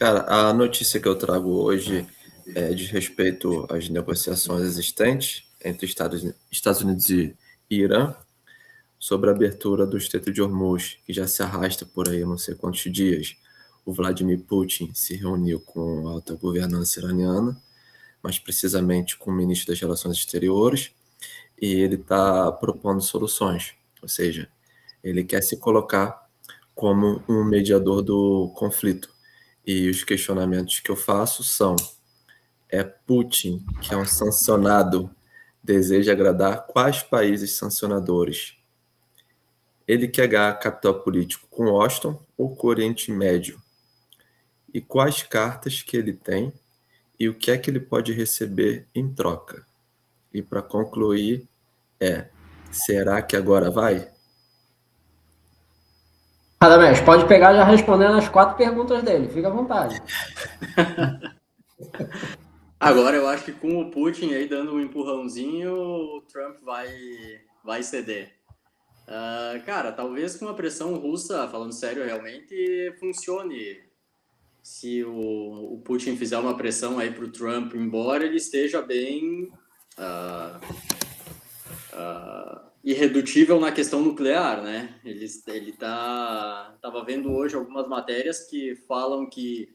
Cara, a notícia que eu trago hoje diz respeito às negociações existentes entre Estados Unidos e Irã sobre a abertura do Estreito de Hormuz, que já se arrasta por aí não sei quantos dias. O Vladimir Putin se reuniu com a alta governança iraniana, mais precisamente com o ministro das Relações Exteriores, e ele está propondo soluções, ou seja, ele quer se colocar como um mediador do conflito. E os questionamentos que eu faço são: Putin, que é um sancionado, deseja agradar quais países sancionadores? Ele quer ganhar capital político com Washington ou com o Oriente Médio? E quais cartas que ele tem e o que é que ele pode receber em troca? E para concluir, será que agora vai? Radamés, pode pegar já respondendo as 4 perguntas dele, fica à vontade. Agora eu acho que com o Putin aí dando um empurrãozinho, o Trump vai ceder. Cara, talvez com a pressão russa, falando sério, realmente funcione. Se o Putin fizer uma pressão aí para o Trump, embora ele esteja bem irredutível na questão nuclear, né? Ele tava vendo hoje algumas matérias que falam que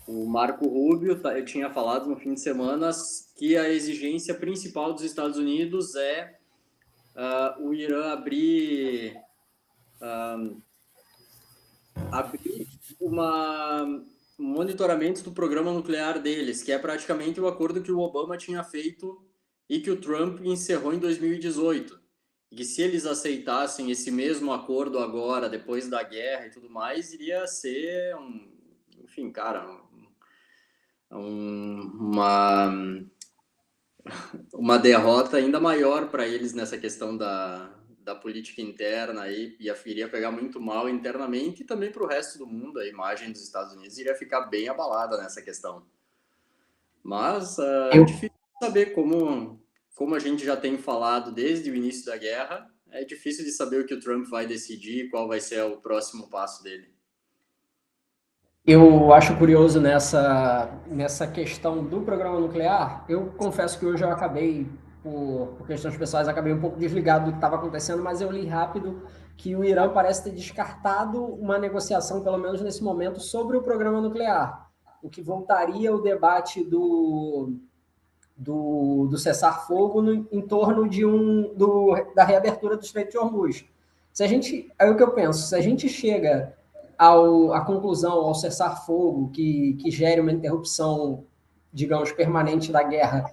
o Marco Rubio eu tinha falado no fim de semana que a exigência principal dos Estados Unidos é o Irã abrir um monitoramento do programa nuclear deles, que é praticamente o acordo que o Obama tinha feito e que o Trump encerrou em 2018. E que se eles aceitassem esse mesmo acordo agora, depois da guerra e tudo mais, iria ser uma derrota ainda maior para eles nessa questão da política interna aí, iria pegar muito mal internamente e também para o resto do mundo. A imagem dos Estados Unidos iria ficar bem abalada nessa questão. Mas é difícil saber, como a gente já tem falado desde o início da guerra, é difícil de saber o que o Trump vai decidir, qual vai ser o próximo passo dele. Eu acho curioso nessa questão do programa nuclear. Eu confesso que hoje eu acabei, por questões pessoais, acabei um pouco desligado do que estava acontecendo, mas eu li rápido que o Irã parece ter descartado uma negociação, pelo menos nesse momento, sobre o programa nuclear, o que voltaria o debate do cessar-fogo em torno da reabertura do Estreito de Hormuz. Aí o que eu penso, se a gente chega à conclusão, ao cessar-fogo, que gere uma interrupção, digamos, permanente da guerra,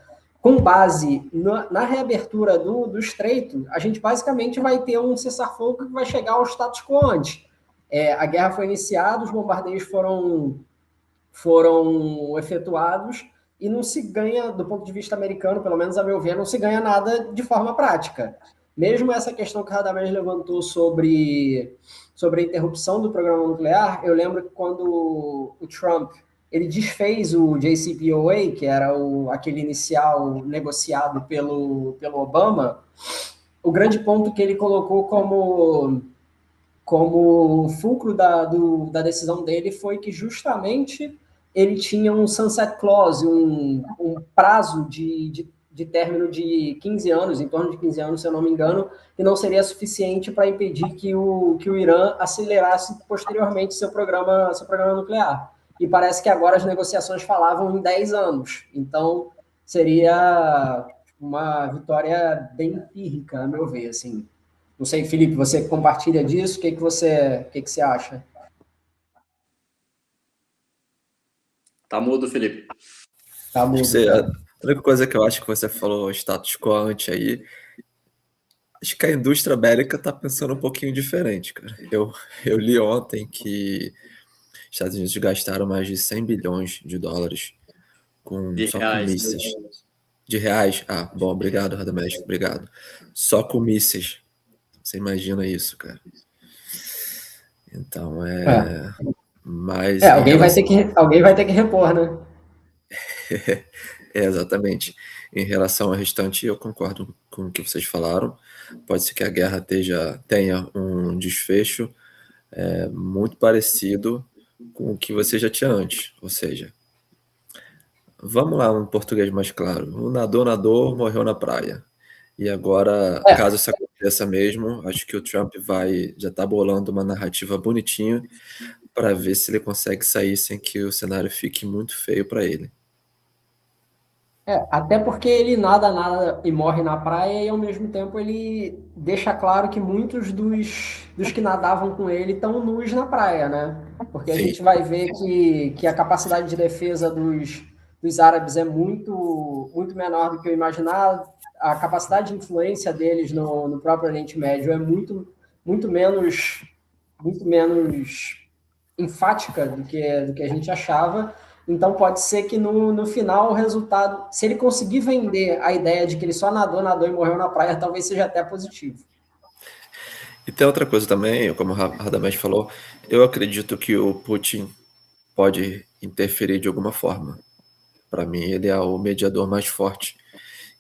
com base na reabertura do Estreito, a gente basicamente vai ter um cessar-fogo que vai chegar ao status quo antes. A guerra foi iniciada, os bombardeios foram efetuados, e não se ganha, do ponto de vista americano, pelo menos a meu ver, não se ganha nada de forma prática. Mesmo essa questão que o Radamés levantou sobre a interrupção do programa nuclear, eu lembro que quando o Trump ele desfez o JCPOA, que era aquele inicial negociado pelo Obama, o grande ponto que ele colocou como fulcro da decisão dele foi que justamente ele tinha um sunset clause, um prazo de término de 15 anos, em torno de 15 anos, se eu não me engano, que não seria suficiente para impedir que o Irã acelerasse posteriormente seu programa nuclear. E parece que agora as negociações falavam em 10 anos. Então, seria uma vitória bem empírica, a meu ver, assim. Não sei, Felipe, você compartilha disso? O que você acha? Tá mudo, Felipe. Tá mudo. A única coisa que eu acho que você falou, status quo ante aí, acho que a indústria bélica tá pensando um pouquinho diferente, cara. Eu li ontem que os Estados Unidos gastaram mais de 100 bilhões de dólares só com mísseis. De reais? Ah, bom, obrigado, Radamés, obrigado. Só com mísseis. Você imagina isso, cara. Então, mas alguém vai ter que repor, né? Exatamente. Em relação ao restante, eu concordo com o que vocês falaram. Pode ser que a guerra tenha um desfecho muito parecido com o que você já tinha antes. Ou seja, vamos lá, um português mais claro. O nadou, morreu na praia. E agora, caso isso aconteça mesmo, acho que o Trump já está bolando uma narrativa bonitinha para ver se ele consegue sair sem que o cenário fique muito feio para ele. Até porque ele nada e morre na praia, e ao mesmo tempo ele deixa claro que muitos dos que nadavam com ele estão nus na praia, né? Porque a Sim. gente vai ver que a capacidade de defesa dos árabes é muito menor do que eu imaginava. A capacidade de influência deles no próprio Oriente Médio é muito menos enfática do que a gente achava. Então pode ser que no final o resultado, se ele conseguir vender a ideia de que ele só nadou e morreu na praia, talvez seja até positivo. E tem outra coisa também, como o Radamés falou, eu acredito que o Putin pode interferir de alguma forma. Para mim, ele é o mediador mais forte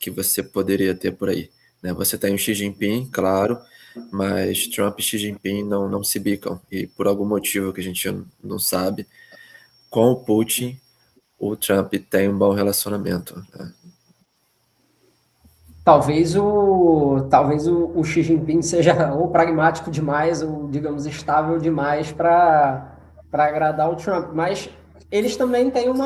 que você poderia ter por aí, né? Você tem o Xi Jinping, claro, mas Trump e Xi Jinping não se bicam. E por algum motivo que a gente não sabe, com o Putin, o Trump tem um bom relacionamento, né? Talvez o Xi Jinping seja ou pragmático demais, ou, digamos, estável demais para agradar o Trump. Mas eles também têm um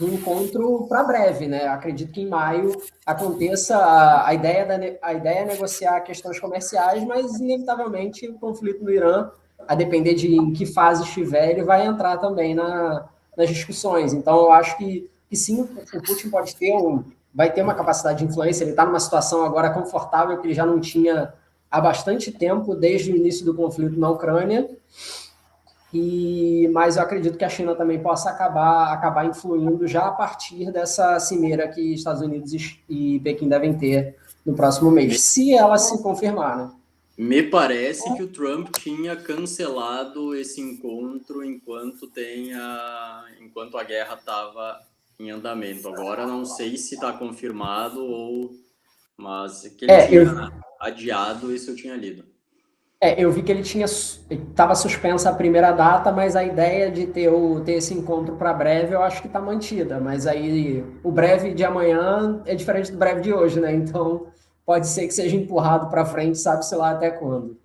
encontro para breve, né? Acredito que em maio aconteça a ideia é negociar questões comerciais, mas inevitavelmente o conflito no Irã, a depender de em que fase estiver, ele vai entrar também nas discussões. Então, eu acho que sim, o Putin vai ter uma capacidade de influência. Ele está numa situação agora confortável que ele já não tinha há bastante tempo, desde o início do conflito na Ucrânia. Mas eu acredito que a China também possa acabar influindo já a partir dessa cimeira que Estados Unidos e Pequim devem ter no próximo mês, se ela se confirmar, né? Me parece que o Trump tinha cancelado esse encontro enquanto a guerra estava em andamento. Agora não sei se está confirmado mas que ele tinha adiado, isso eu tinha lido. Eu vi que ele estava suspensa a primeira data, mas a ideia de ter esse encontro para breve eu acho que está mantida. Mas aí o breve de amanhã é diferente do breve de hoje, né? Então pode ser que seja empurrado para frente, sabe-se lá até quando.